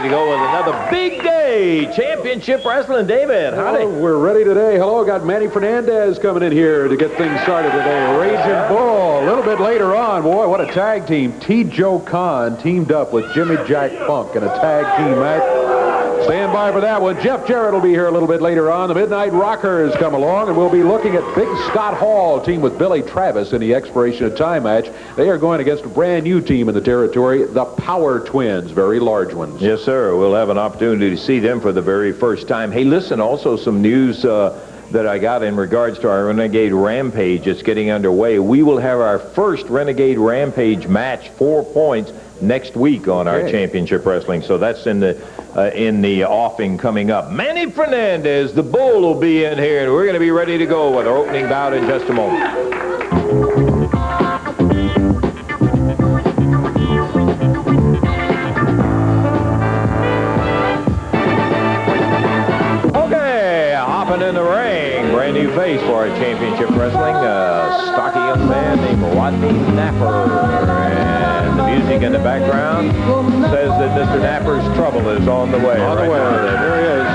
to go with another big day. Championship Wrestling. David, howdy. Well, we're ready today. Hello, got Manny Fernandez coming in here to get things started today. Raging Bull. A little bit later on, boy, what a tag team. Teijo Kahn teamed up with Jimmy Jack Funk in a tag team match. Stand by for that one. Jeff Jarrett will be here a little bit later on. The Midnight Rockers come along, and we'll be looking at Big Scott Hall, team with Billy Travis in the expiration of time match. They are going against a brand new team in the territory, the Power Twins, very large ones. Yes, sir. We'll have an opportunity to see them for the very first time. Hey, listen, also some news that I got in regards to our Renegade Rampage. It's getting underway. We will have our first Renegade Rampage match, 4 points, next week on our Championship Wrestling. So that's in the offing coming up. Manny Fernandez, the Bull, will be in here, and we're going to be ready to go with our opening bout in just a moment. In the ring, brand new face for our Championship Wrestling, stocky young man named Rodney Napper, and the music in the background says that Mr. Napper's trouble is on the way. There he is.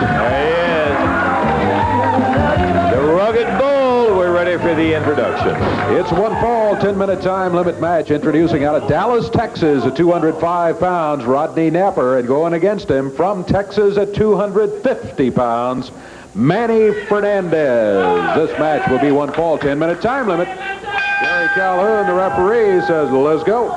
The Rugged Bull. We're ready for the introduction. It's one fall, 10-minute time limit match. Introducing out of Dallas, Texas at 205 pounds, Rodney Napper, and going against him from Texas at 250 pounds, Manny Fernandez. This match will be one fall, 10-minute time limit. Jerry Calhoun, the referee, says, let's go.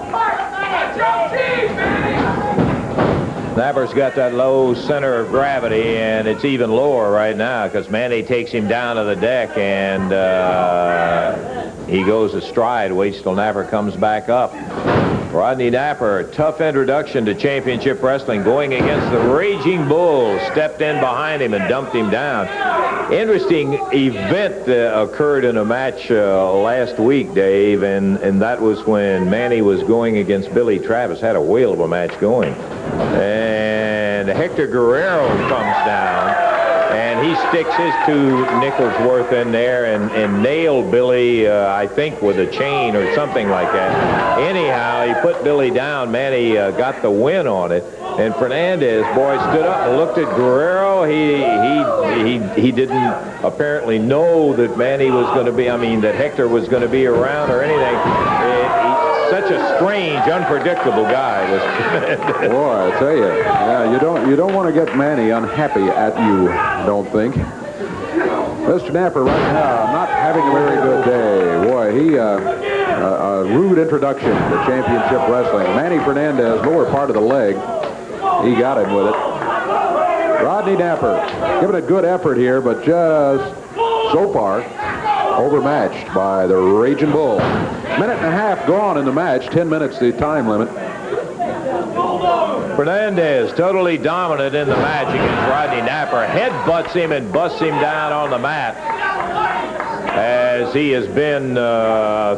Napper's got that low center of gravity, and it's even lower right now because Manny takes him down to the deck, and he goes astride, waits till Napper comes back up. Rodney Napper, tough introduction to Championship Wrestling, going against the Raging Bull, stepped in behind him and dumped him down. Interesting event occurred in a match last week, Dave, and that was when Manny was going against Billy Travis, had a whale of a match going. And Hector Guerrero comes down, and he sticks his 2 nickels worth in there and nailed Billy, I think, with a chain or something like that. Anyhow, he put Billy down. Manny got the win on it. And Fernandez, boy, stood up and looked at Guerrero. He didn't apparently know that Manny was going to be, that Hector was going to be around or anything. Such a strange, unpredictable guy was Fernandez. Boy, I tell you, yeah, you don't want to get Manny unhappy at you, I don't think. Mr. Napper right now not having a very good day. Boy, he a rude introduction to Championship Wrestling. Manny Fernandez, lower part of the leg. He got him with it. Rodney Napper giving a good effort here, but just so far overmatched by the Raging Bull. Minute and a half gone in the match, 10 minutes the time limit. Fernandez totally dominant in the match against Rodney Napper. Headbutts him and busts him down on the mat, as he has been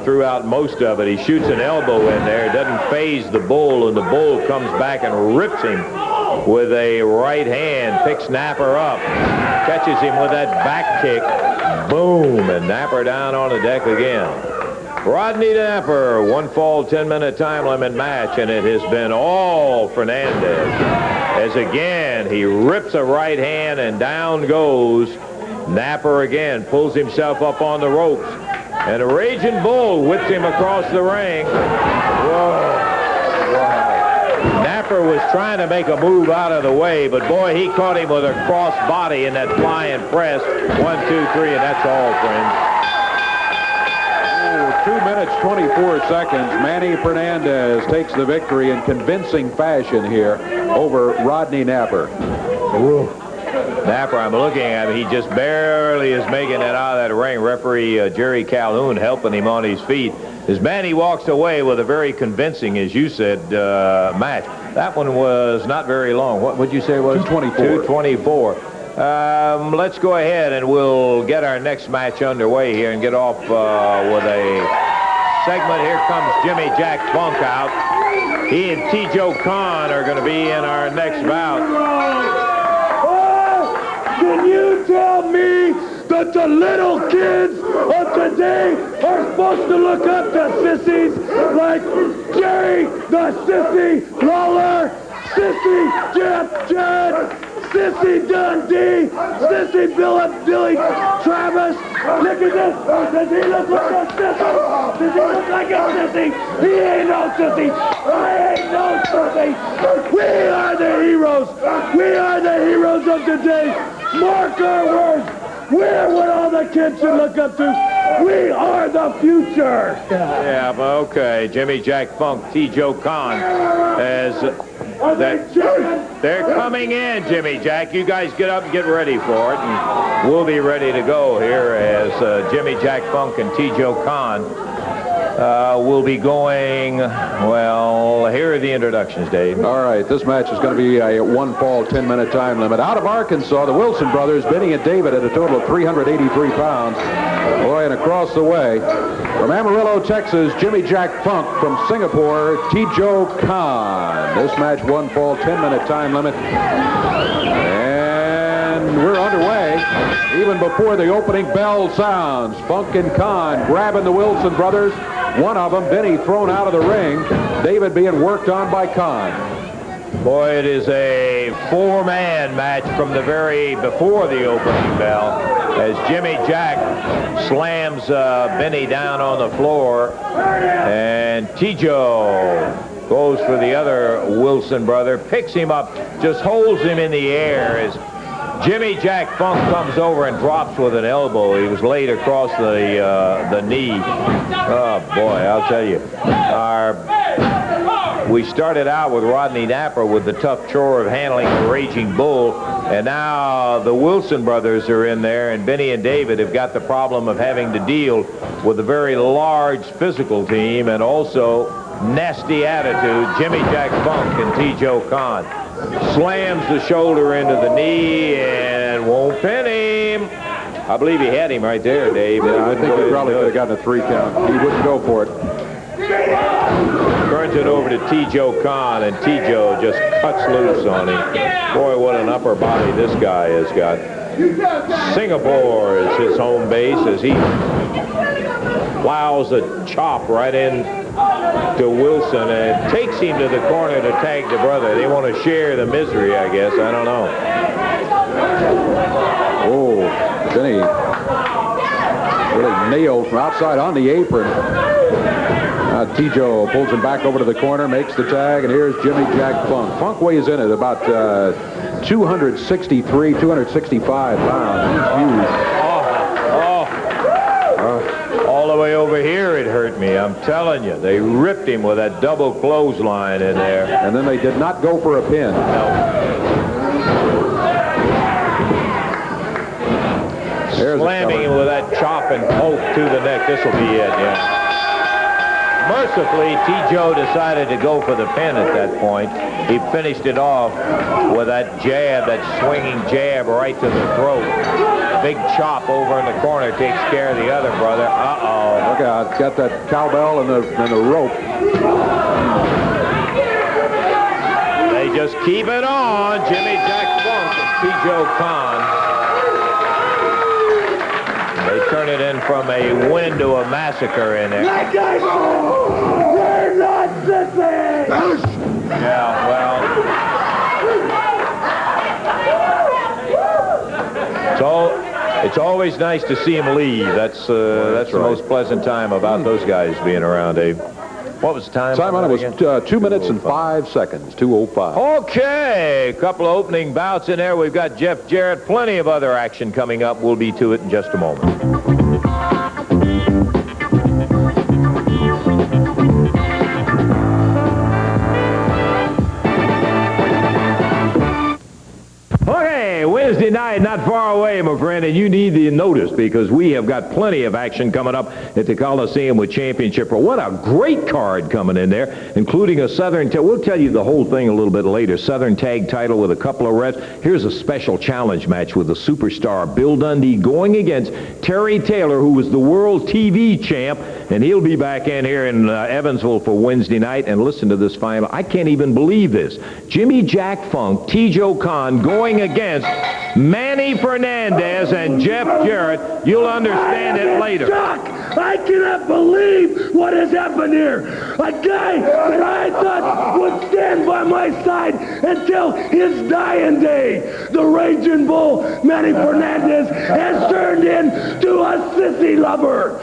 throughout most of it. He shoots an elbow in there. It doesn't phase the Bull, and the Bull comes back and rips him with a right hand, picks Napper up, catches him with that back kick. Boom, and Napper down on the deck again. Rodney Napper, one fall, 10-minute time limit match, and it has been all Fernandez. As again, he rips a right hand, and down goes Napper again, pulls himself up on the ropes, and a Raging Bull whips him across the ring. Whoa. Napper was trying to make a move out of the way, but boy, he caught him with a cross body in that flying press. 1, 2, 3, and that's all, friends. 2 minutes, 24 seconds. Manny Fernandez takes the victory in convincing fashion here over Rodney Napper. Ooh. Napper, I'm looking at him. He just barely is making it out of that ring. Referee Jerry Calhoun helping him on his feet. As Manny walks away with a very convincing, as you said, match. That one was not very long. What would you say it was? 2:24. 2:24. Let's go ahead and we'll get our next match underway here and get off with a segment. Here comes Jimmy Jack Funk out. He and Teijo Kahn are going to be in our next bout. Can you tell me that the little kids of today are supposed to look up to sissies like Jerry the Sissy Lawler, Sissy Jeff Jarrett, Sissy Dundee, Sissy Billy Travis. Look at this. Does he look like a sissy? Does he look like a sissy? He ain't no sissy. I ain't no sissy. We are the heroes. We are the heroes of today. Mark our words. We're what all the kids should look up to. We are the future. Yeah, okay. Jimmy Jack Funk, Teijo Kahn, as they're coming in, Jimmy Jack. You guys get up and get ready for it, and we'll be ready to go here as Jimmy Jack Funk and Teijo Kahn will be going. Well, here are the introductions, Dave. All right, this match is going to be a one-fall, 10-minute time limit. Out of Arkansas, the Wilson brothers, Benny and David, at a total of 383 pounds. Boy, and across the way, from Amarillo, Texas, Jimmy Jack Funk. From Singapore, Teijo Kahn. This match, one-fall, 10-minute time limit. And we're underway even before the opening bell sounds. Funk and Kahn grabbing the Wilson brothers. One of them, Benny, thrown out of the ring. David being worked on by Kahn. Boy, it is a four-man match from the before the opening bell, as Jimmy Jack slams Benny down on the floor, and Teijo goes for the other Wilson brother, picks him up, just holds him in the air as Jimmy Jack Funk comes over and drops with an elbow. He was laid across the knee. Oh, boy, I'll tell you. We started out with Rodney Napper with the tough chore of handling the Raging Bull, and now the Wilson brothers are in there, and Benny and David have got the problem of having to deal with a very large physical team and also nasty attitude. Jimmy Jack Funk and Teijo Kahn slams the shoulder into the knee and won't pin him. I believe he had him right there, Dave. Yeah, I think he probably could have gotten a 3 count. He wouldn't go for it. Turns it over to Teijo Kahn, and Teijo just cuts loose on him. Boy, what an upper body this guy has got. Singapore is his home base as he plows a chop right in to Wilson and takes him to the corner to tag the brother. They want to share the misery, I guess. I don't know. Oh, Benny really nailed from outside on the apron. Teijo pulls him back over to the corner, makes the tag, and here's Jimmy Jack Funk. Funk weighs in at about 263, 265 pounds. He's huge. All the way over here it hurt me, I'm telling you. They ripped him with that double clothesline in there. And then they did not go for a pin. Slamming him with that chop and poke to the neck. This will be it, yeah. Mercifully, Teijo decided to go for the pin at that point. He finished it off with that jab, that swinging jab right to the throat. Big chop over in the corner takes care of the other brother. Uh-oh. Look out. It's got that cowbell and the rope. They just keep it on. Jimmy Jack Funk and Teijo Kahn. They turn it in from a win to a massacre in there. We're not sissies! Yeah, well. It's always nice to see him leave. That's the most pleasant time about those guys being around, Dave. What was the time? Time on it was 2 minutes and 5 seconds, 2:05. Okay, a couple of opening bouts in there. We've got Jeff Jarrett, plenty of other action coming up. We'll be to it in just a moment. Wednesday night, not far away, my friend, and you need the notice because we have got plenty of action coming up at the Coliseum with Championship. What a great card coming in there, including a Southern tag. We'll tell you the whole thing a little bit later. Southern tag title with a couple of reps. Here's a special challenge match with the superstar Bill Dundee going against Terry Taylor, who was the world TV champ, and he'll be back in here in Evansville for Wednesday night. And listen to this final. I can't even believe this. Jimmy Jack Funk, Teijo Kahn going against Manny Fernandez and Jeff Jarrett. You'll understand it later. I cannot believe what has happened here. A guy that I thought would stand by my side until his dying day. The Raging Bull Manny Fernandez has turned into a sissy lover.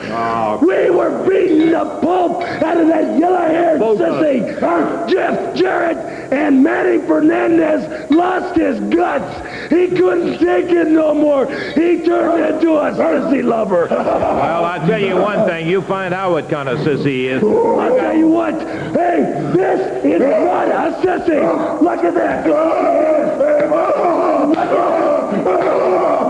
We were beating the pulp out of that yellow-haired sissy. Jeff Jarrett and Manny Fernandez lost his guts. He couldn't take it no more. He turned into a sissy lover. Well, I'll tell you one thing. You find out what kind of sissy he is. I'll tell you what. Hey, this is not a sissy. Look at that.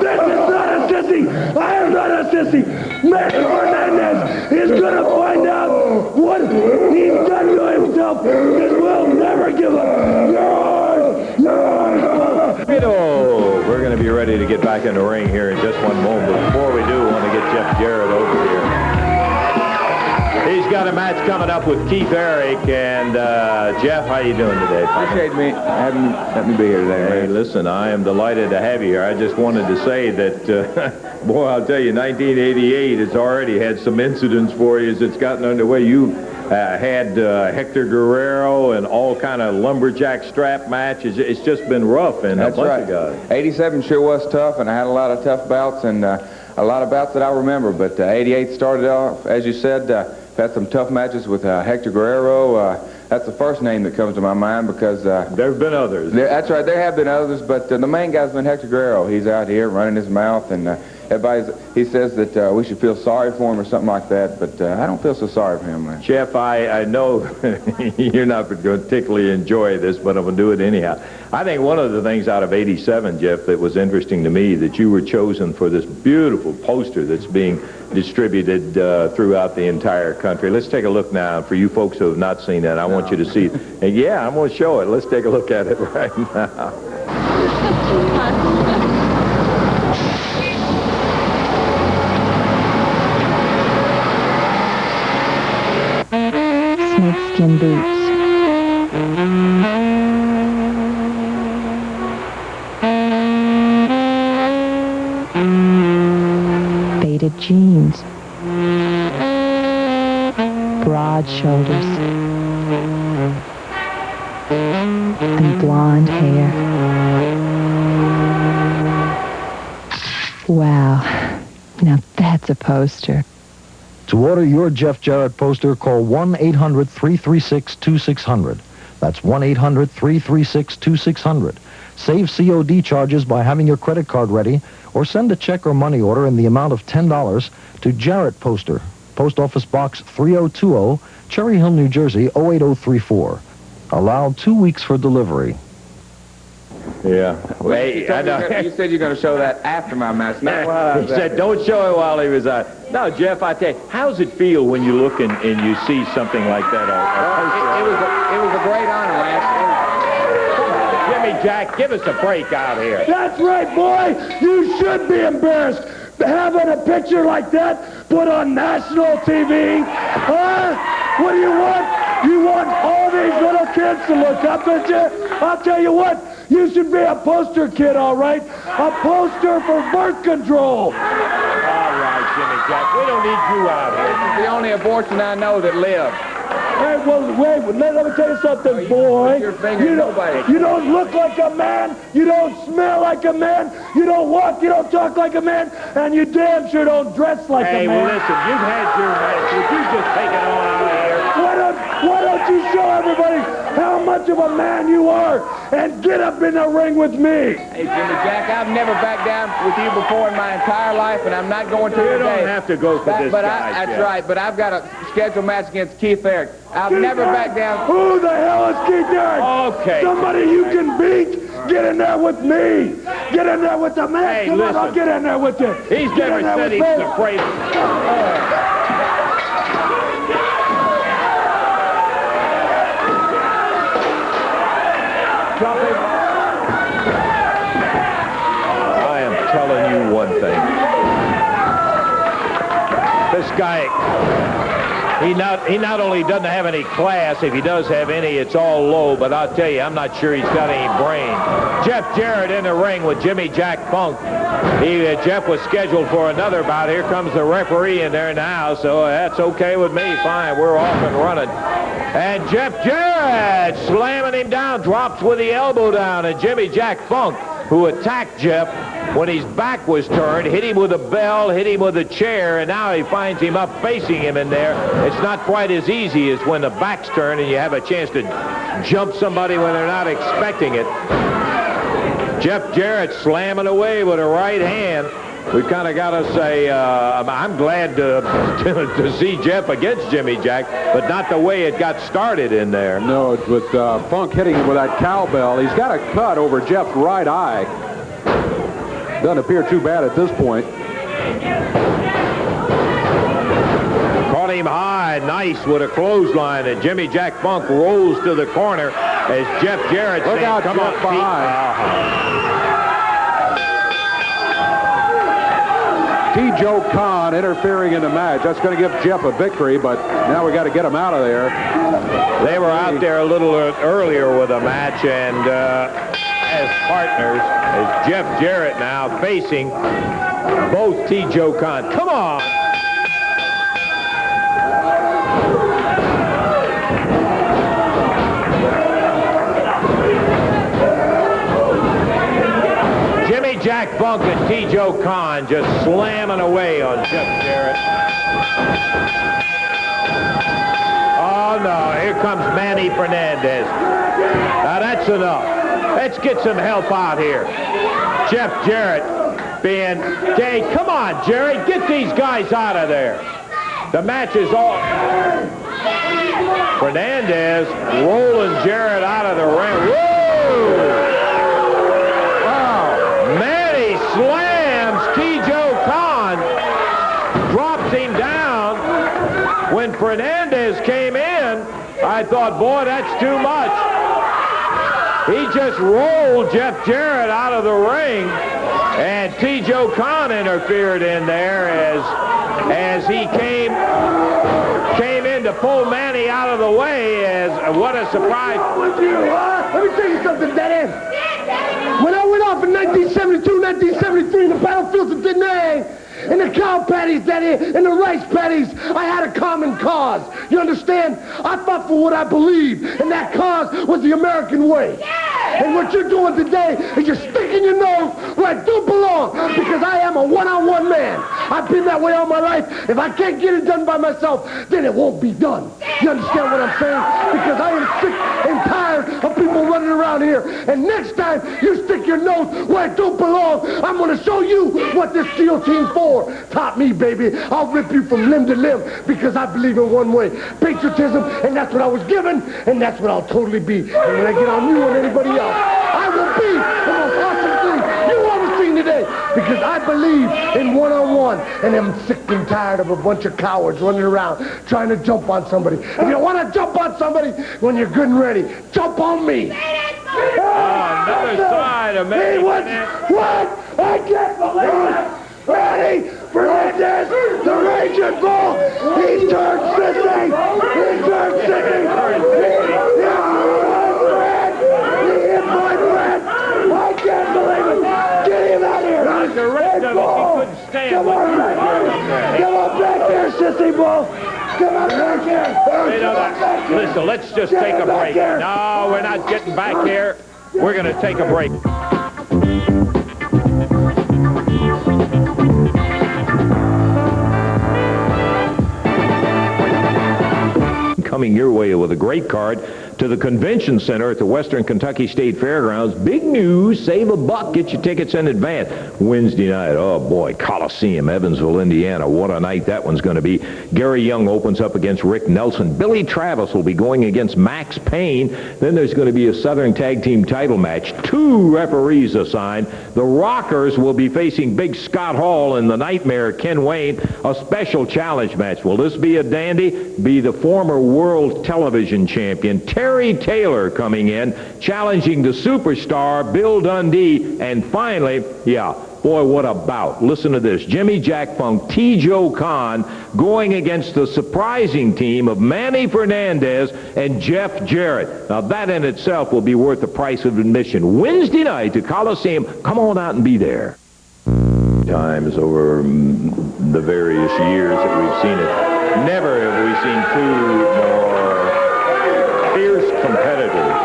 This is not a sissy. I am not a sissy. Manny Fernandez is going to find out what he's done to himself, because we'll never give up. We're going to be ready to get back in the ring here in just one moment. But before we do, I want to get Jeff Jarrett over here. He's got a match coming up with Keith Eric. And Jeff, how you doing today? Appreciate me let me be here today. Hey, listen, I am delighted to have you here. I just wanted to say that, boy, I'll tell you, 1988 has already had some incidents for you as it's gotten underway. You had Hector Guerrero and all kind of lumberjack strap matches. It's just been rough, and That's a bunch right. of guys. 87 sure was tough, and I had a lot of tough bouts and a lot of bouts that I remember. But 88 started off, as you said, had some tough matches with Hector Guerrero. That's the first name that comes to my mind because... There have been others. That's right, there have been others, but the main guy's been Hector Guerrero. He's out here running his mouth, and he says that we should feel sorry for him or something like that, but I don't feel so sorry for him, man. Jeff, I know you're not going to particularly enjoy this, but I'm going to do it anyhow. I think one of the things out of 87, Jeff, that was interesting to me, that you were chosen for this beautiful poster that's being distributed throughout the entire country. Let's take a look now. For you folks who have not seen that, I want you to see it. And yeah, I'm going to show it. Let's take a look at it right now. Snakeskin boots. Faded jeans. Broad shoulders. And blonde hair. Wow. Now that's a poster. To order your Jeff Jarrett poster, call 1-800-336-2600. That's 1-800-336-2600. Save COD charges by having your credit card ready, or send a check or money order in the amount of $10 to Jarrett Poster, Post Office Box 3020, Cherry Hill, New Jersey, 08034. Allowed 2 weeks for delivery. Yeah. Hey, You said you're going to show that after my match. Not while I was he said, don't show it while he was out. No, Jeff, I tell you, how's it feel when you look and you see something like that? It was a great honor, Lance. Jimmy Jack, give us a break out here. That's right, boy. You should be embarrassed having a picture like that put on national TV. Huh? What do you want? You want all these little kids to look up at you? I'll tell you what. You should be a poster kid, all right? A poster for birth control. All right, Jimmy Jack, we don't need you out here. This is the only abortion I know that lived. Hey, well, wait, let me tell you something, boy. You don't look like a man. You don't smell like a man. You don't walk, you don't talk like a man. And you damn sure don't dress like a man. Hey, well, listen, you've had your match. Would you just take it on out of here? Why don't you show everybody how much of a man you are and get up in the ring with me? Hey, Jimmy Jack, I've never backed down with you before in my entire life, and I'm not going to today. You don't have to go for this guy, That's Jeff. right, but I've got a scheduled match against Keith Eric. I've never backed down. Who the hell is Keith Eric? Okay. Somebody you can beat? Get in there with me. Get in there with the man. Hey, Come listen. on, I'll get in there with you. He's never said he's afraid. I am telling you one thing. This guy He not only doesn't have any class, if he does have any, it's all low, but I'll tell you, I'm not sure he's got any brain. Jeff Jarrett in the ring with Jimmy Jack Funk. Jeff was scheduled for another bout. Here comes the referee in there now, so that's okay with me. Fine, we're off and running. And Jeff Jarrett slamming him down, drops with the elbow down, and Jimmy Jack Funk, who attacked Jeff when his back was turned, hit him with a bell, hit him with a chair, and now he finds him up facing him in there. It's not quite as easy as when the back's turned and you have a chance to jump somebody when they're not expecting it. Jeff Jarrett slamming away with a right hand. We've kind of got to say, I'm glad to see Jeff against Jimmy Jack, but not the way it got started in there. No, it's with Funk hitting him with that cowbell. He's got a cut over Jeff's right eye. Doesn't appear too bad at this point. Caught him high, nice with a clothesline, and Jimmy Jack Funk rolls to the corner as Jeff Jarrett Look out, come Jeff on, behind. Teijo Kahn interfering in the match. That's going to give Jeff a victory, but now we got to get him out of there. They were out there a little earlier with a match, and as partners, as Jeff Jarrett now facing both Teijo Kahn. Come on! Jack Funk and Teijo Kahn just slamming away on Jeff Jarrett. Oh, no. Here comes Manny Fernandez. Now, that's enough. Let's get some help out here. Jeff Jarrett being... Hey, come on, Jarrett. Get these guys out of there. The match is all... Fernandez rolling Jarrett out of the ring. Woo! Slams Teijo Kahn, drops him down. When Fernandez came in, I thought, boy, that's too much. He just rolled Jeff Jarrett out of the ring, and Teijo Kahn interfered in there as he came in to pull Manny out of the way. As what a surprise! Let me tell you something, Daddy. When I went off in 1972, 1973 in the battlefields of Da Nang, and the cow patties, Daddy, and the rice patties, I had a common cause. You understand? I fought for what I believed, and that cause was the American way. And what you're doing today is you're sticking your nose where I do belong, because I am a one-on-one man. I've been that way all my life. If I can't get it done by myself, then it won't be done. You understand what I'm saying? Because I am sick and tired of people running around here. And next time you stick your nose where I don't belong, I'm going to show you what this SEAL team's for. Top me, baby. I'll rip you from limb to limb, because I believe in one way, patriotism, and that's what I was given, and that's what I'll totally be. And when I get on you and anybody else, I will be the most awesome thing you ever seen today, because I believe in one-on-one, and I'm sick and tired of a bunch of cowards running around trying to jump on somebody. If you want to jump on somebody when you're good and ready, jump on me. Another side of Manny. Hey, what? I can't believe it. Manny Fernandez, the Raging Bull, he turned sissy. He turned sissy. He hit my friend. I can't believe it. Get him out of here. The rest of us, he couldn't stand. Come on back there, sissy Bull. Come on back here. Listen, let's just take a break. No, we're not getting back here. We're going to take a break. Coming your way with a great card to the Convention Center at the Western Kentucky State Fairgrounds. Big news, save a buck, get your tickets in advance. Wednesday night, oh boy, Coliseum, Evansville, Indiana. What a night that one's going to be. Gary Young opens up against Rick Nelson. Billy Travis will be going against Max Payne. Then there's going to be a Southern Tag Team title match. 2 referees assigned. The Rockers will be facing Big Scott Hall and the Nightmare Ken Wayne. A special challenge match. Will this be a dandy? Be the former world television champion Terry Taylor coming in, challenging the superstar Bill Dundee, and finally, Boy, what a bout. Listen to this. Jimmy Jack Funk, Teijo Kahn going against the surprising team of Manny Fernandez and Jeff Jarrett. Now, that in itself will be worth the price of admission. Wednesday night to Coliseum. Come on out and be there. Times over the various years that we've seen it. Never have we seen two more fierce competitors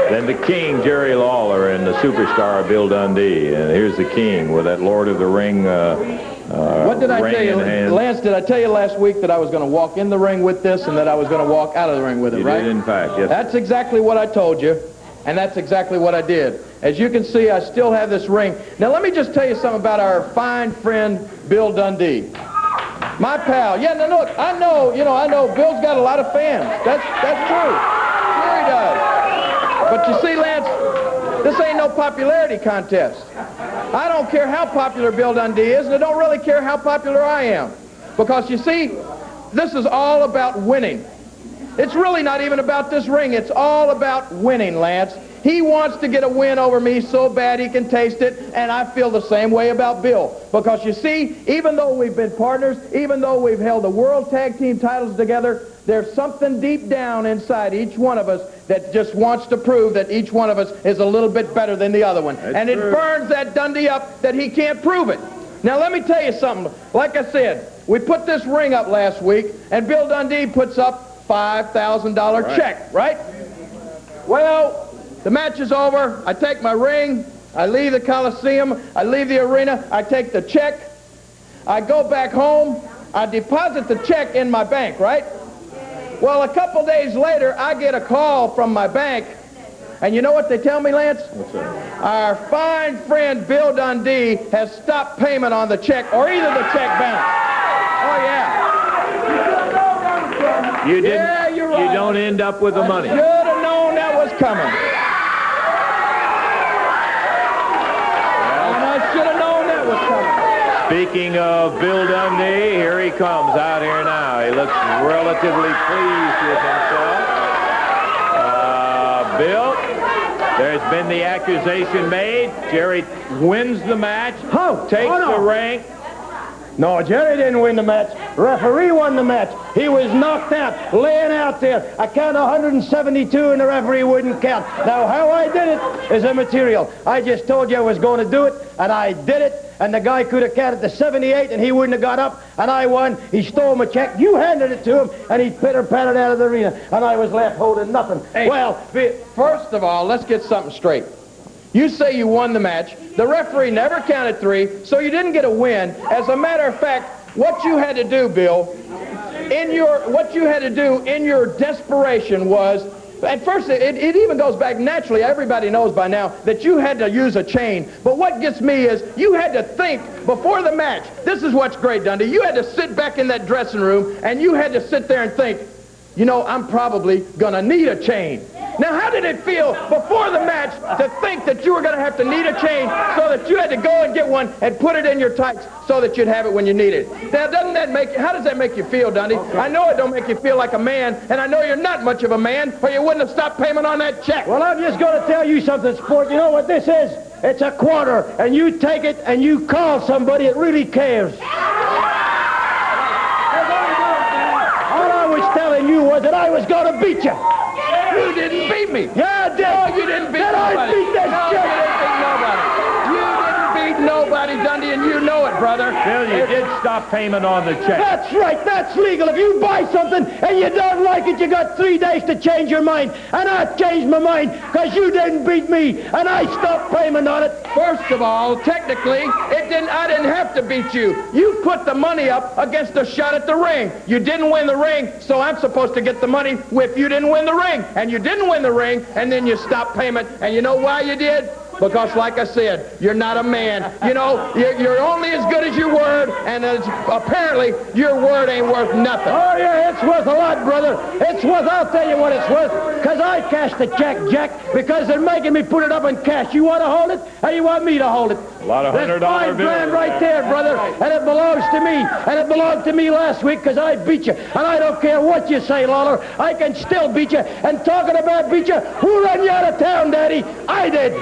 than the King, Jerry Lawler, and the Superstar, Bill Dundee. And here's the King with that Lord of the Ring What did I ring tell you, in hand. Lance, did I tell you last week that I was going to walk in the ring with this and that I was going to walk out of the ring with it, You right? did, in fact, yes. That's exactly what I told you, and that's exactly what I did. As you can see, I still have this ring. Now, let me just tell you something about our fine friend, Bill Dundee. My pal. Yeah, now look, I know Bill's got a lot of fans. That's true. Sure he does. But you see, Lance, this ain't no popularity contest. I don't care how popular Bill Dundee is, and I don't really care how popular I am. Because you see, this is all about winning. It's really not even about this ring. It's all about winning, Lance. He wants to get a win over me so bad he can taste it, and I feel the same way about Bill. Because you see, even though we've been partners, even though we've held the World Tag Team titles together, there's something deep down inside each one of us that just wants to prove that each one of us is a little bit better than the other one. And it burns that Dundee up that he can't prove it. Now, let me tell you something. Like I said, we put this ring up last week, and Bill Dundee puts up $5,000 check, right? Well, the match is over. I take my ring. I leave the Coliseum. I leave the arena. I take the check. I go back home. I deposit the check in my bank, right? Well, a couple days later, I get a call from my bank. And you know what they tell me, Lance? What's that? Our fine friend Bill Dundee has stopped payment on the check, or either the check bounced. Oh, yeah. You didn't. Yeah, you're right. You don't end up with the money. Should have known that was coming. And I should have known that was coming. Speaking of Bill Dundee, here he comes out here now. He looks relatively pleased with himself. Bill, there's been the accusation made. Jerry wins the match, takes the ring. No, Jerry didn't win the match. Referee won the match. He was knocked out, laying out there. I count 172 and the referee wouldn't count. Now, how I did it is immaterial. I just told you I was going to do it, and I did it. And the guy could have counted to 78, and he wouldn't have got up, and I won. He stole my check. You handed it to him, and he pitter-pattered out of the arena, and I was left holding nothing. Hey, well, first of all, let's get something straight. You say you won the match. The referee never counted 3, so you didn't get a win. As a matter of fact, what you had to do, Bill, in your desperation was, at first, it even goes back naturally. Everybody knows by now that you had to use a chain. But what gets me is you had to think before the match. This is what's great, Dundee. You had to sit back in that dressing room, and you had to sit there and think, you know, I'm probably going to need a chain. Now, how did it feel before the match to think that you were going to have to need a chain so that you had to go and get one and put it in your tights so that you'd have it when you need it? Now, how does that make you feel, Dundee? Okay. I know it don't make you feel like a man, and I know you're not much of a man, or you wouldn't have stopped payment on that check. well, I'm just going to tell you something, sport. You know what this is? It's a quarter, and you take it and you call somebody that really cares. All I was telling you was that I was going to beat you. You didn't beat me. Yeah, I did. No, you didn't beat Then nobody. I beat that No, check. you didn't beat nobody. You didn't beat nobody, Dundee, and you know it, brother. Bill, you did stop payment on the check. That's right. That's legal. If you buy something and you don't like it, you got 3 days to change your mind. And I changed my mind because you didn't beat me, and I stopped payment on it. First of all, technically, I didn't have to beat you. You put the money up against a shot at the ring. You didn't win the ring, so I'm supposed to get the money if you didn't win the ring. And you didn't win the ring, and then you stopped payment. And you know why you did? Because, like I said, you're not a man. You know, you're only as good as your word, and apparently your word ain't worth nothing. Oh, yeah, it's worth a lot, brother. It's worth, I'll tell you what it's worth, because I cashed the check, Jack, because they're making me put it up in cash. You want to hold it, or you want me to hold it? A lot of $100 That's $5 grand right there, brother, and it belongs to me, and it belonged to me last week because I beat you, and I don't care what you say, Lawler. I can still beat you, and talking about beat you, who ran you out of town, Daddy? I did.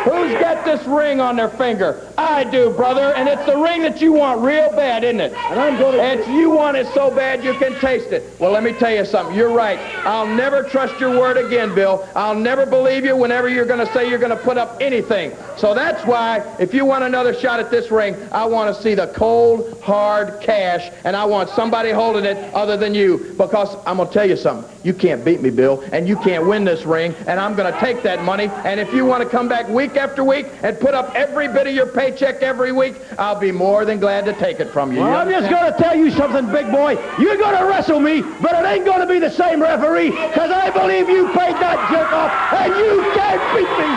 Who's got this ring on their finger? I do, brother, and it's the ring that you want real bad, isn't it? And you want it so bad you can taste it. Well, let me tell you something. You're right. I'll never trust your word again, Bill. I'll never believe you whenever you're going to say you're going to put up anything. So that's why, if you want another shot at this ring, I want to see the cold, hard cash, and I want somebody holding it other than you, because I'm going to tell you something. You can't beat me, Bill, and you can't win this ring, and I'm going to take that money, and if you want to come back week after week and put up every bit of your paycheck every week, I'll be more than glad to take it from you. Well, I'm just going to tell you something, big boy. You're going to wrestle me, but it ain't going to be the same referee, because I believe you paid that jerk off, and you can't beat me.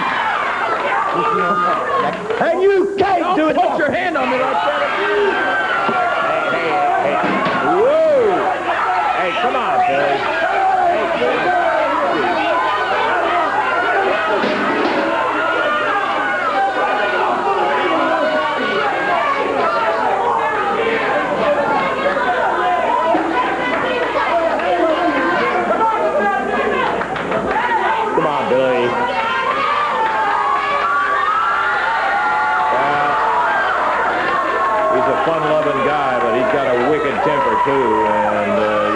And you can't do it. Put your hand on me like that. Hey. Whoa. Hey, come on, Billy. Come on, Billy. He's a fun-loving guy, but he's got a wicked temper, too, and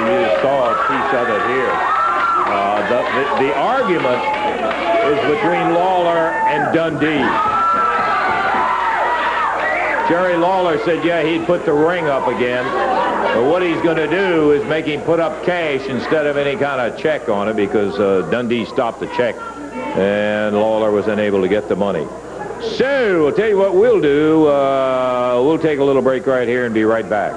you just saw a piece of it here. The argument is between Lawler and Dundee. Jerry Lawler said, yeah, he'd put the ring up again, but what he's going to do is make him put up cash instead of any kind of check on it, because Dundee stopped the check, and Lawler was unable to get the money. So, I'll tell you what we'll do. We'll take a little break right here and be right back.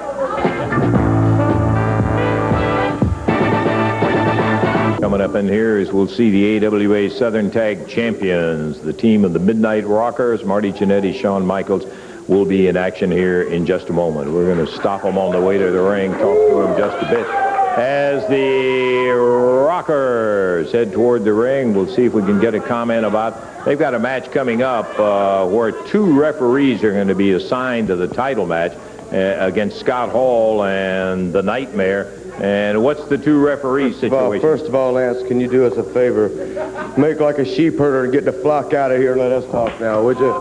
Coming up in here is we'll see the AWA Southern Tag Champions. The team of the Midnight Rockers, Marty, Jannetty, Shawn Michaels, will be in action here in just a moment. We're going to stop them on the way to the ring, talk to them just a bit. As the Rockers head toward the ring, we'll see if we can get a comment about, they've got a match coming up where two referees are going to be assigned to the title match against Scott Hall and the Nightmare. And what's the two referees situation? First of all, Lance, can you do us a favor? Make like a sheep herder and get the flock out of here and let us talk now, would you?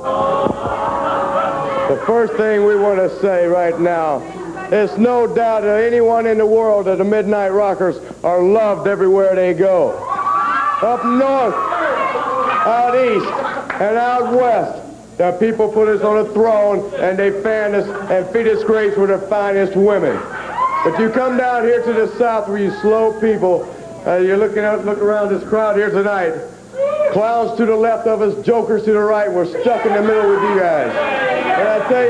The first thing we want to say right now, there's no doubt to anyone in the world that the Midnight Rockers are loved everywhere they go. Up north, out east, and out west, the people put us on a throne and they fan us and feed us grapes with their finest women. If you come down here to the south where you slow people, you're looking out, look around this crowd here tonight. Clowns to the left of us, jokers to the right. We're stuck in the middle with you guys. And I tell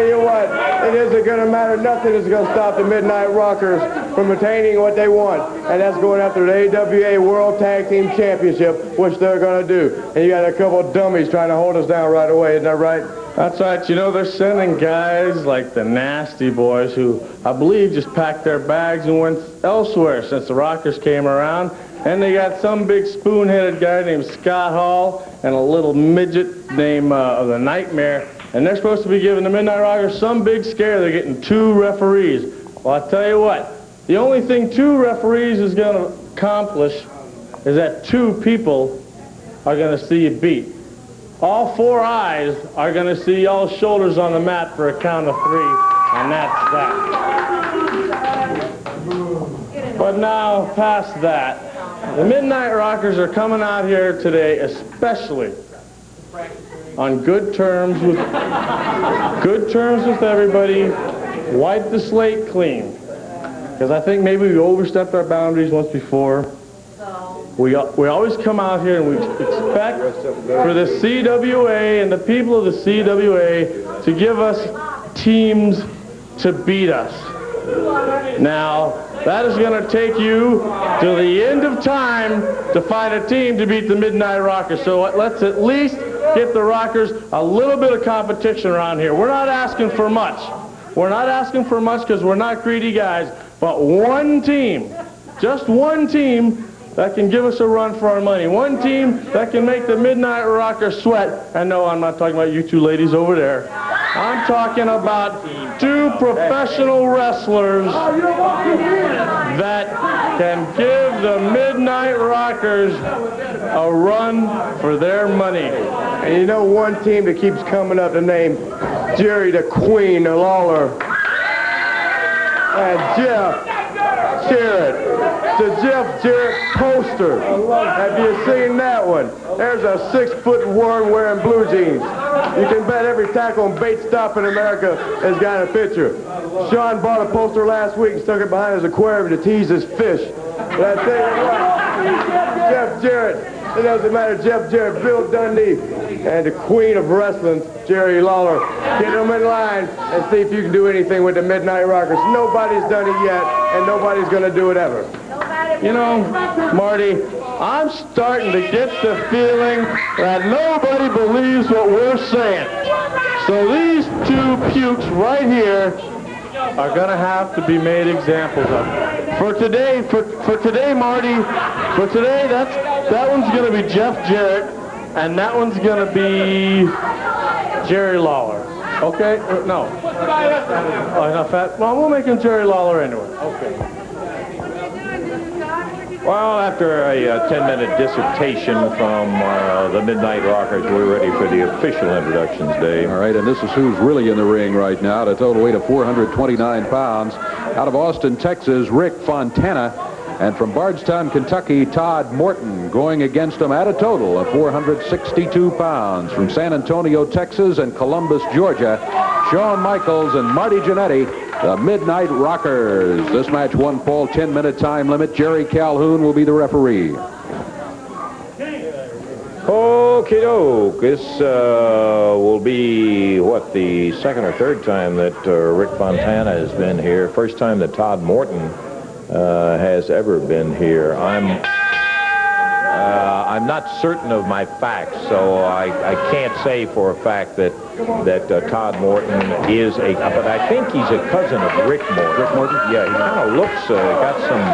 you what, it isn't going to matter. Nothing is going to stop the Midnight Rockers from attaining what they want, and that's going after the AWA World Tag Team Championship, which they're going to do. And you got a couple of dummies trying to hold us down right away, isn't that right? That's right. You know, they're sending guys like the Nasty Boys who, I believe, just packed their bags and went elsewhere since the Rockers came around. And they got some big spoon-headed guy named Scott Hall and a little midget named the Nightmare. And they're supposed to be giving the Midnight Rockers some big scare. They're getting two referees. Well, I tell you what, the only thing two referees is going to accomplish is that two people are going to see you beat. All four eyes are going to see y'all's shoulders on the mat for a count of three, and that's that. But now, past that, the Midnight Rockers are coming out here today especially on good terms with everybody, wipe the slate clean. Because I think maybe we overstepped our boundaries once before. We always come out here and we expect for the CWA and the people of the CWA to give us teams to beat us. Now, that is going to take you to the end of time to find a team to beat the Midnight Rockers. So let's at least get the Rockers a little bit of competition around here. We're not asking for much. We're not asking for much because we're not greedy guys. But one team, just one team, that can give us a run for our money. One team that can make the Midnight Rockers sweat. And no, I'm not talking about you two ladies over there. I'm talking about two professional wrestlers that can give the Midnight Rockers a run for their money. And you know one team that keeps coming up, the name Jerry the Queen Lawler and Jeff Jarrett, the Jeff Jarrett poster. Have you seen that one? There's a 6'1" wearing blue jeans. You can bet every tackle and bait stop in America has got a picture. Shawn bought a poster last week and stuck it behind his aquarium to tease his fish. But I tell you what, Jeff Jarrett, it doesn't matter, Jeff Jarrett, Bill Dundee, and the queen of wrestling, Jerry Lawler. Get them in line and see if you can do anything with the Midnight Rockers. Nobody's done it yet, and nobody's going to do it ever. You know, Marty, I'm starting to get the feeling that nobody believes what we're saying. So these two pukes right here are going to have to be made examples of. For today, Marty, for today, that one's going to be Jeff Jarrett, and that one's going to be Jerry Lawler. Okay? No. Oh, enough fat? Well, we'll make him Jerry Lawler anyway. Okay. Well, after a 10-minute dissertation from the Midnight Rockers, we're ready for the official introductions, Dave. All right, and this is who's really in the ring right now at a total weight of 429 pounds. Out of Austin, Texas, Rick Fontana. And from Bardstown, Kentucky, Todd Morton, going against him at a total of 462 pounds. From San Antonio, Texas, and Columbus, Georgia, Shawn Michaels and Marty Jannetty, the Midnight Rockers. This match, one fall, 10-minute time limit. Jerry Calhoun will be the referee. Okie doke. This will be, what, the second or third time that Rick Fontana has been here. First time that Todd Morton has ever been here. I'm not certain of my facts, so I can't say for a fact that Todd Morton is but I think he's a cousin of Rick Morton. Rick Morton? Yeah, he kind of looks, got some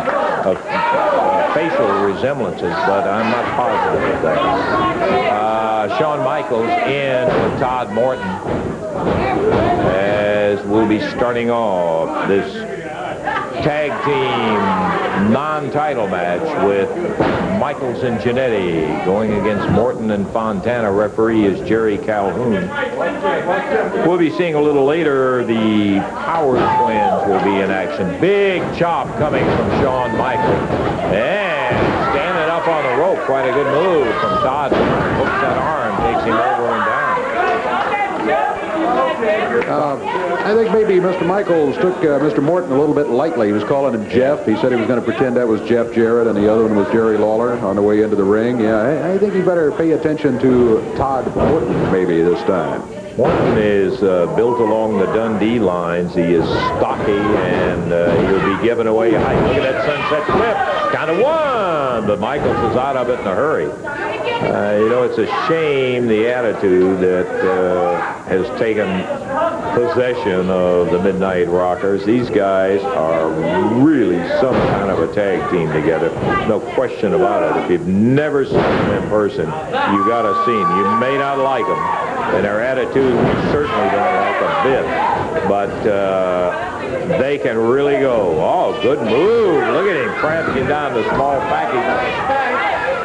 facial resemblances, but I'm not positive of that. Shawn Michaels in with Todd Morton as we'll be starting off this tag team non-title match with Michaels and Jannetty going against Morton and Fontana. Referee is Jerry Calhoun. We'll be seeing a little later the Power Twins will be in action. Big chop coming from Shawn Michaels. And standing up on the rope. Quite a good move from Todd. Hooks that arm, takes him over and down. I think maybe Mr. Michaels took Mr. Morton a little bit lightly. He was calling him Jeff. He said he was going to pretend that was Jeff Jarrett, and the other one was Jerry Lawler on the way into the ring. Yeah, I think he better pay attention to Todd Morton maybe this time. Morton is built along the Dundee lines. He is stocky, and he'll be giving away a height. Look at that sunset flip. Kind of won, but Michaels is out of it in a hurry. You know, it's a shame the attitude that has taken possession of the Midnight Rockers. These guys are really some kind of a tag team together. No question about it. If you've never seen them in person, you got to see them. You may not like them, and their attitude we certainly don't like a bit, but they can really go. Oh, good move. Look at him crashing down the small package.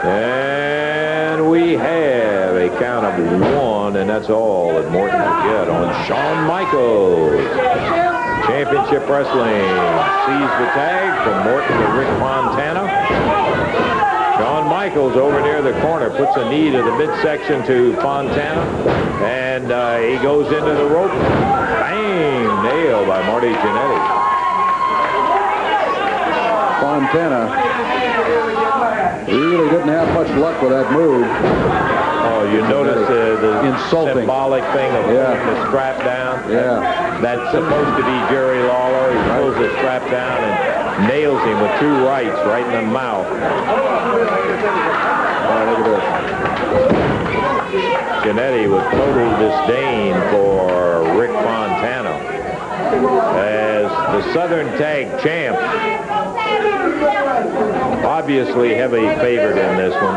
And we have a count of 1, and that's all that Morton will get on Shawn Michaels. Championship Wrestling sees the tag from Morton to Rick Fontana. Shawn Michaels over near the corner puts a knee to the midsection to Fontana, and he goes into the rope. Bang! Nailed by Marty Jannetty. Fontana really didn't have much luck with that move. Oh, you notice the insulting symbolic thing of pulling the strap down? Yeah. That's supposed to be Jerry Lawler. He pulls the strap down and nails him with 2 rights right in the mouth. Look at this. Jannetty with total disdain for Rick Fontana as the Southern Tag Champ. Obviously heavy favorite in this one.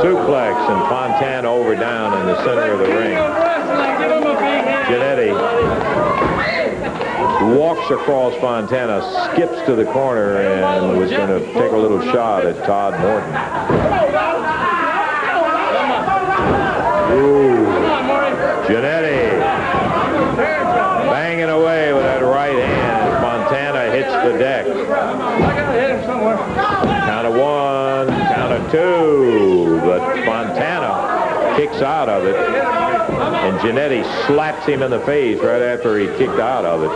Suplex and Fontana over down in the center of the ring. Jannetty walks across Fontana, skips to the corner, and was going to take a little shot at Todd Morton. Ooh. Jannetty banging away with that right hand as Fontana hits the deck. Count of one, count of two, but Fontana kicks out of it, and Jannetty slaps him in the face right after he kicked out of it.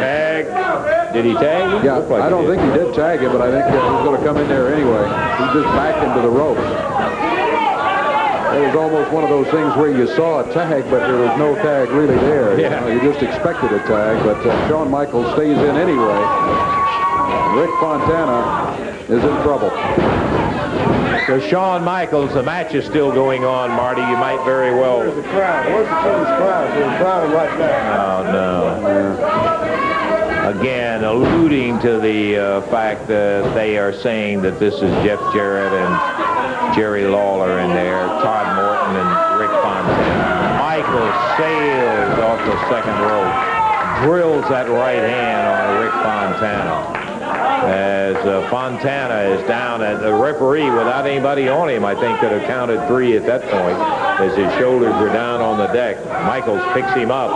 Tag. Did he tag him? Yeah, I don't think he did tag him, but I think he was going to come in there anyway. He just backed him to the ropes. It was almost one of those things where you saw a tag, but there was no tag really there. Yeah. You just expected a tag, but Shawn Michaels stays in anyway. Rick Fontana is in trouble. So Shawn Michaels, the match is still going on, Marty. You might very well... Where's the crown? Where's the king's crown? There's a crown right there. Oh, no. Again, alluding to the fact that they are saying that this is Jeff Jarrett and Jerry Lawler in there, Todd Morton and Rick Fontana. Michaels sails off the second rope, drills that right hand on Rick Fontana. As Fontana is down, and the referee, without anybody on him, I think could have counted 3 at that point, as his shoulders were down on the deck. Michaels picks him up,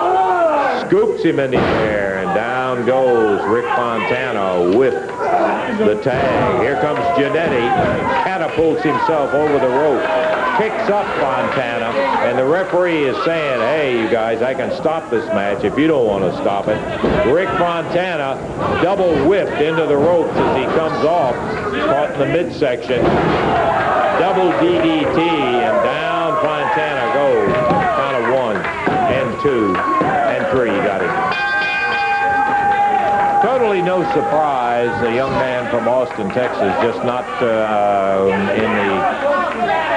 scoops him in the air, and down goes Rick Fontana with the tag. Here comes Jannetty, catapults himself over the rope, kicks up Fontana, and the referee is saying, hey, you guys, I can stop this match if you don't want to stop it. Rick Fontana double whipped into the ropes as he comes off, caught in the midsection, double DDT, and down Fontana goes. Count of 1 and 2 and 3, you got it. Totally no surprise, the young man from Austin, Texas, just not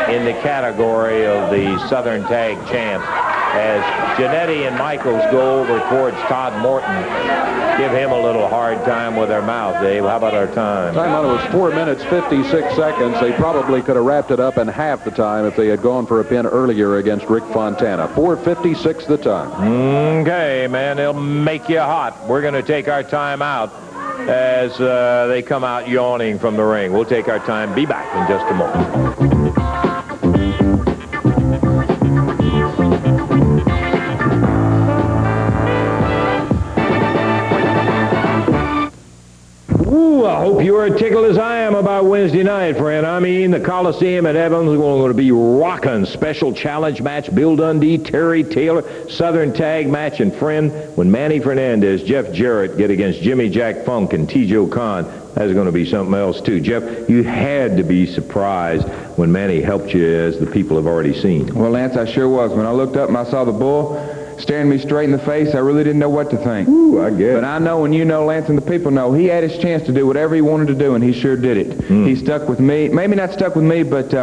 in the category of the Southern Tag Champs. As Jannetty and Michaels go over towards Todd Morton, give him a little hard time with their mouth. Dave, how about our time? Time on it was 4 minutes, 56 seconds. They probably could have wrapped it up in half the time if they had gone for a pin earlier against Rick Fontana. 4:56 the time. Okay, man, they'll make you hot. We're going to take our time out as they come out yawning from the ring. We'll take our time. Be back in just a moment. I hope you're as tickled as I am about Wednesday night, friend. I mean, the Coliseum at Evansville is going to be rocking. Special challenge match, Bill Dundee, Terry Taylor, Southern Tag match, and friend, when Manny Fernandez, Jeff Jarrett get against Jimmy Jack Funk and Teijo Kahn, that's going to be something else, too. Jeff, you had to be surprised when Manny helped you, as the people have already seen. Well, Lance, I sure was. When I looked up and I saw the bull staring me straight in the face, I really didn't know what to think. Ooh, I guess. But I know, and you know, Lance, and the people know, he had his chance to do whatever he wanted to do, and he sure did it. He stuck with me. Maybe not stuck with me, but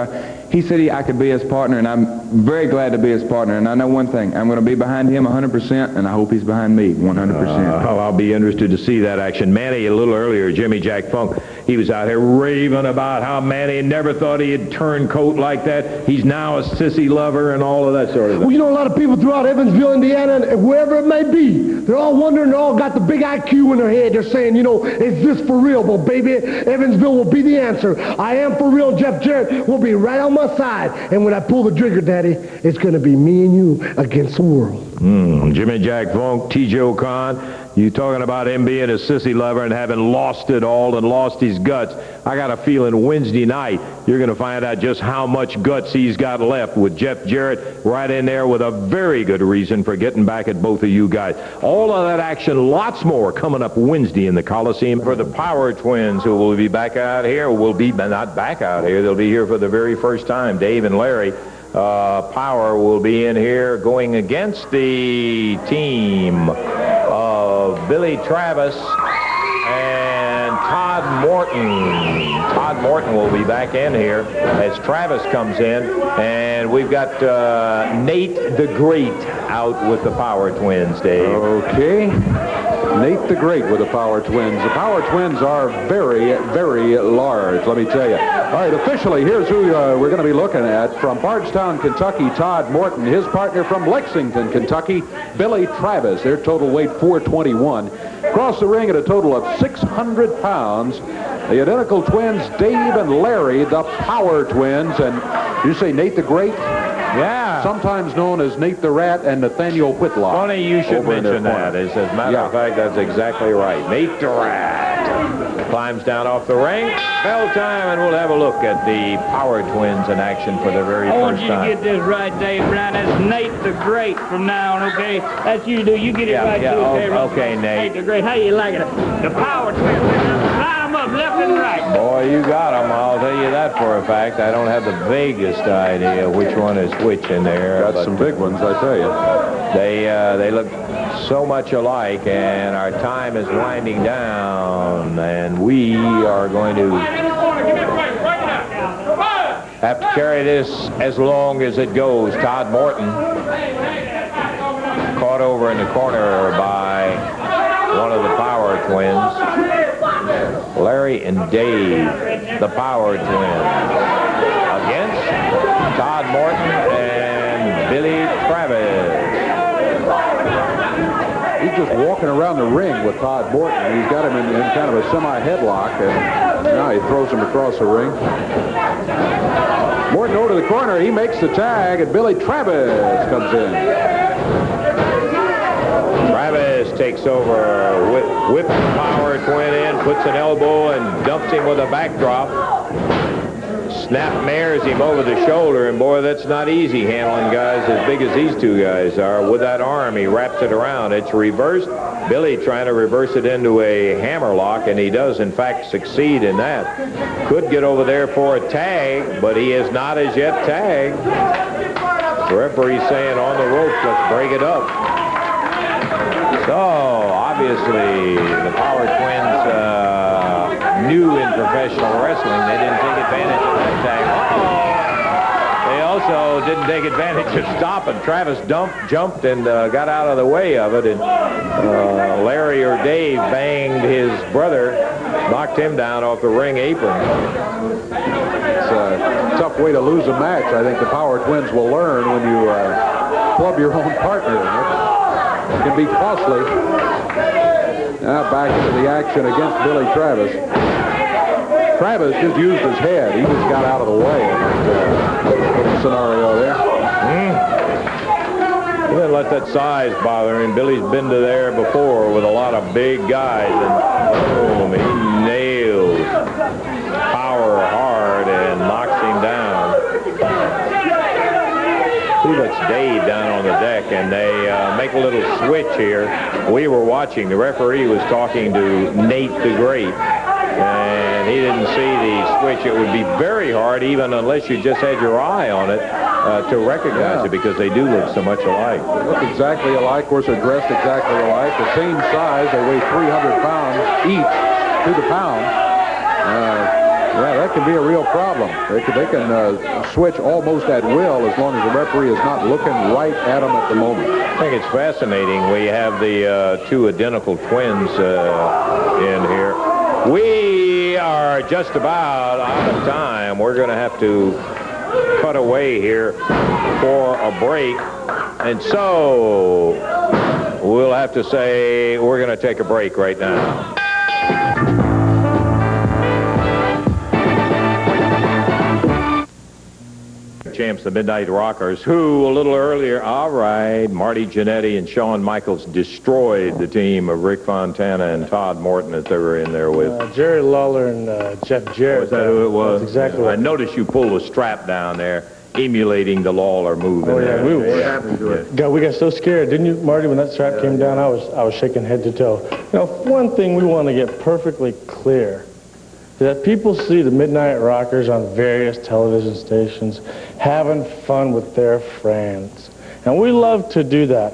he said I could be his partner, and I'm very glad to be his partner. And I know one thing, I'm going to be behind him 100%, and I hope he's behind me 100%. I'll be interested to see that action. Manny, a little earlier, Jimmy Jack Funk, he was out here raving about how Manny never thought he'd turn coat like that. He's now a sissy lover and all of that sort of thing. Well, you know, a lot of people throughout Evansville, Indiana, and wherever it may be, they're all wondering, they all got the big IQ in their head. They're saying, you know, is this for real? Well, baby, Evansville will be the answer. I am for real. Jeff Jarrett will be right on my side. And when I pull the trigger, Daddy, it's going to be me and you against the world. Jimmy Jack Funk, Teijo Kahn, you talking about him being a sissy lover and having lost it all and lost his guts. I got a feeling Wednesday night you're going to find out just how much guts he's got left, with Jeff Jarrett right in there with a very good reason for getting back at both of you guys. All of that action, lots more coming up Wednesday in the Coliseum. For the Power Twins, who will be back out here, will be not back out here, they'll be here for the very first time, Dave and Larry. Power will be in here going against the team of Billy Travis and Todd Morton. Todd Morton will be back in here as Travis comes in, and we've got Nate the Great out with the Power Twins, Dave. Okay. Nate the Great with the Power Twins. The Power Twins are very, very large, let me tell you. All right, officially, here's who we're going to be looking at. From Bardstown, Kentucky, Todd Morton. His partner from Lexington, Kentucky, Billy Travis. Their total weight 421. Across the ring at a total of 600 pounds, the identical twins, Dave and Larry, the Power Twins. And you say Nate the Great? Yeah. Sometimes known as Nate the Rat and Nathaniel Whitlock. Funny you should mention that. As a matter of fact, that's exactly right. Nate the Rat climbs down off the ring. Bell time, and we'll have a look at the Power Twins in action for the very I want first you to time. get this right, Dave Brown. That's Nate the Great from now on, okay? That's you do. You get it right, too, okay? Okay, Nate. Nate the Great. How you like it? The Power Twins. Line them up left and right. Boy, you got them. I'll tell you that for a fact. I don't have the vaguest idea which one is which in there. Got some big ones, I tell you. They look so much alike, and our time is winding down, and we are going to have to carry this as long as it goes. Todd Morton caught over in the corner by one of the Power Twins. Larry and Dave, the Power Twins, against Todd Morton and Billy Travis. He's just walking around the ring with Todd Morton. He's got him in kind of a semi-headlock, and now he throws him across the ring. Morton over to the corner. He makes the tag, and Billy Travis comes in. Travis takes over, whips the Power Twin in, puts an elbow, and dumps him with a backdrop. Snap mares him over the shoulder, and boy, that's not easy handling guys as big as these two guys are. With that arm, he wraps it around. It's reversed. Billy trying to reverse it into a hammerlock, and he does, in fact, succeed in that. Could get over there for a tag, but he is not as yet tagged. The referee saying on the ropes, let's break it up. So, obviously, the Power Twins new in professional wrestling. They didn't take advantage of that tag. They also didn't take advantage of stopping. Travis jumped and got out of the way of it, and Larry or Dave banged his brother, knocked him down off the ring apron. It's a tough way to lose a match. I think the Power Twins will learn when you club your own partner. It can be costly. Now back into the action against Billy Travis. Travis just used his head. He just got out of the way in that scenario there. He didn't let that size bother him. Billy's been to there before with a lot of big guys, and boom, he nails Power hard and knocks him down. He lets Dave down on the deck, and they make a little switch here. We were watching. The referee was talking to Nate the Great, and he didn't see the switch. It would be very hard, even unless you just had your eye on it, to recognize it, because they do look so much alike. They look exactly alike. Of course, they're dressed exactly alike. The same size. They weigh 300 pounds each to the pound. Yeah, that can be a real problem. They can switch almost at will as long as the referee is not looking right at them at the moment. I think it's fascinating. We have the two identical twins in here. We are just about out of time. We're going to have to cut away here for a break. And so we'll have to say we're going to take a break right now. Champs, the Midnight Rockers, who a little earlier, all right, Marty, Jannetty, and Shawn Michaels destroyed the team of Rick Fontana and Todd Morton that they were in there with. Jerry Lawler and Jeff Jarrett. Was that who it was? That's exactly I what. noticed you pulled a strap down there, emulating the Lawler move in there. We got so scared, didn't you, Marty, when that strap came down? I was shaking head to toe. You know, one thing we want to get perfectly clear is that people see the Midnight Rockers on various television stations having fun with their friends. And we love to do that.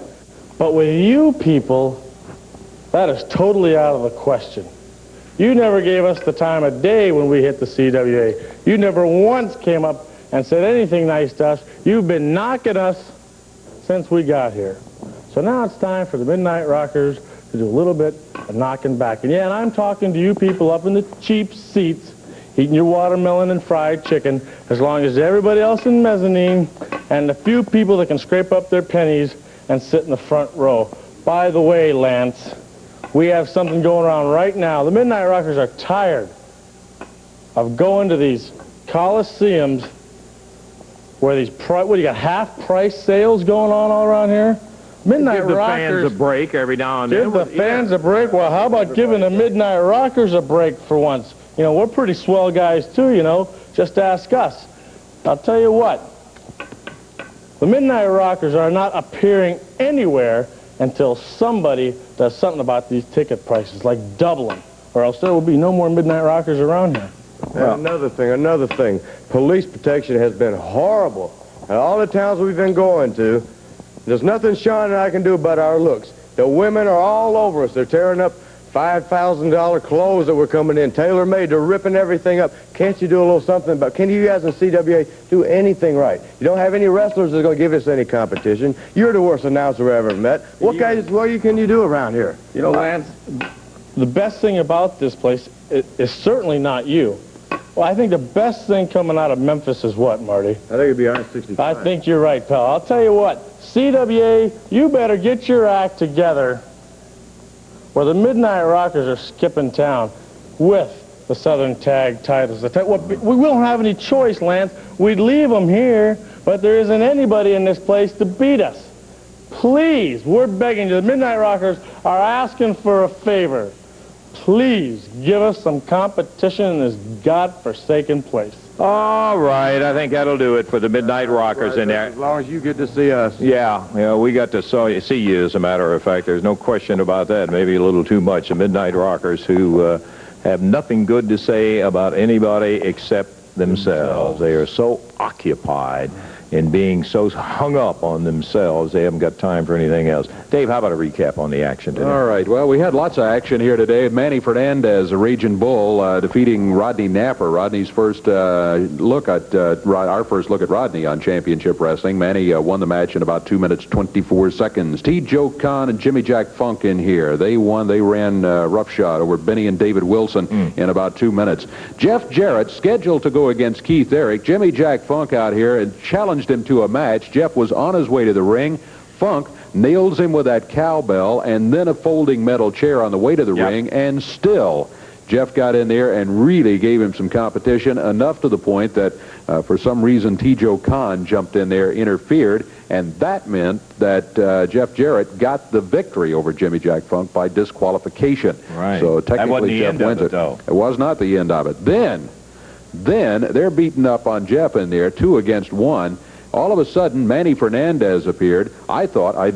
But with you people, that is totally out of the question. You never gave us the time of day when we hit the CWA. You never once came up and said anything nice to us. You've been knocking us since we got here. So now it's time for the Midnight Rockers to do a little bit of knocking back. And yeah, and I'm talking to you people up in the cheap seats, eating your watermelon and fried chicken, as long as everybody else in mezzanine and the few people that can scrape up their pennies and sit in the front row. By the way, Lance, we have something going around right now. The Midnight Rockers are tired of going to these coliseums where these, what do you got, half-price sales going on all around here? Midnight Give the Rockers, fans a break every now and then. give the fans a break. Well, how about giving the Midnight Rockers a break for once? You know, we're pretty swell guys too, you know. Just ask us. I'll tell you what. The Midnight Rockers are not appearing anywhere until somebody does something about these ticket prices, like double them, or else there will be no more Midnight Rockers around here. Well, another thing. Police protection has been horrible. At all the towns we've been going to, there's nothing Shawn and I can do about our looks. The women are all over us. They're tearing up $5,000 clothes that were coming in, tailor-made. They're ripping everything up. Can't you do a little something about, can you guys in CWA do anything right? You don't have any wrestlers that are going to give us any competition. You're the worst announcer I ever met. What can you do around here? You know, Lance, the best thing about this place is certainly not you. Well, I think the best thing coming out of Memphis is what, Marty? I think it'd be R65. I think you're right, pal. I'll tell you what, CWA, you better get your act together where the Midnight Rockers are skipping town with the Southern Tag titles. We don't have any choice, Lance. We'd leave them here, but there isn't anybody in this place to beat us. Please, we're begging you. The Midnight Rockers are asking for a favor. Please give us some competition in this godforsaken place. All right, I think that'll do it for the Midnight Rockers in there. As long as you get to see us. Yeah, we got to see you, as a matter of fact. There's no question about that. Maybe a little too much. The Midnight Rockers who have nothing good to say about anybody except themselves. They are so occupied in being so hung up on themselves, they haven't got time for anything else. Dave, how about a recap on the action today? All right. Well, we had lots of action here today. Manny Fernandez, a Raging Bull, defeating Rodney Napper. Rodney's first look at our first look at Rodney on Championship Wrestling. Manny won the match in about 2 minutes 24 seconds. Teijo Kahn and Jimmy Jack Funk in here. They won. They ran roughshod over Benny and David Wilson in about 2 minutes. Jeff Jarrett scheduled to go against Keith Eric. Jimmy Jack Funk out here and challenged him to a match. Jeff was on his way to the ring. Funk nails him with that cowbell and then a folding metal chair on the way to the ring, and still Jeff got in there and really gave him some competition, enough to the point that for some reason Teijo Kahn jumped in there, interfered, and that meant that Jeff Jarrett got the victory over Jimmy Jack Funk by disqualification. Right. So technically Jeff wins it. It was not the end of it. Then they're beating up on Jeff in there, 2 against 1. All of a sudden, Manny Fernandez appeared. I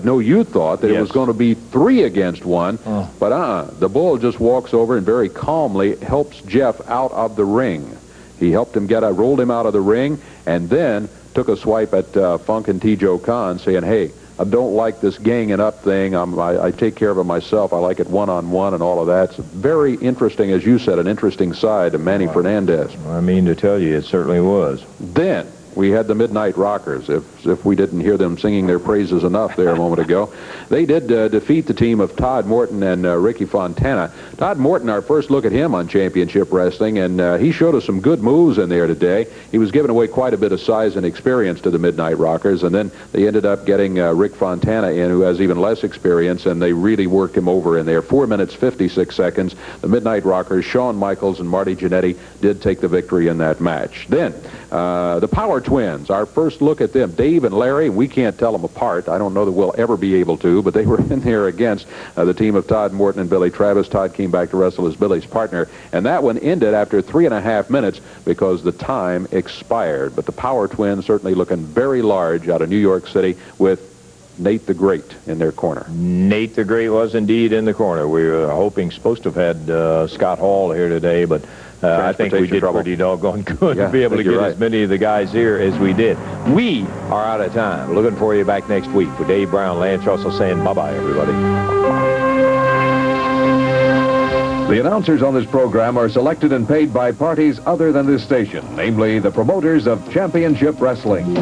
know you thought that it was going to be 3 against 1, but the Bull just walks over and very calmly helps Jeff out of the ring. He helped him rolled him out of the ring, and then took a swipe at Funk and Teijo Kahn, saying, hey, I don't like this ganging up thing. I take care of it myself. I like it one-on-one and all of that. It's very interesting, as you said, an interesting side of Manny Fernandez. I mean to tell you, it certainly was. Then we had the Midnight Rockers, if we didn't hear them singing their praises enough there a moment ago. They did defeat the team of Todd Morton and Ricky Fontana. Todd Morton, our first look at him on Championship Wrestling, and he showed us some good moves in there today. He was giving away quite a bit of size and experience to the Midnight Rockers, and then they ended up getting Rick Fontana in, who has even less experience, and they really worked him over in there. 4 minutes, 56 seconds. The Midnight Rockers, Shawn Michaels and Marty Jannetty, did take the victory in that match. Then, the Power Twins, our first look at them. Dave and Larry, we can't tell them apart. I don't know that we'll ever be able to, but they were in there against the team of Todd Morton and Billy Travis. Todd came back to wrestle as Billy's partner, and that one ended after 3.5 minutes because the time expired. But the Power Twins certainly looking very large out of New York City with Nate the Great in their corner. Nate the Great was indeed in the corner. We were supposed to have had Scott Hall here today, but I think we did pretty doggone good to be able to get as many of the guys here as we did. We are out of time. Looking for you back next week. For Dave Brown, Lance Russell saying bye-bye, everybody. The announcers on this program are selected and paid by parties other than this station, namely the promoters of Championship Wrestling.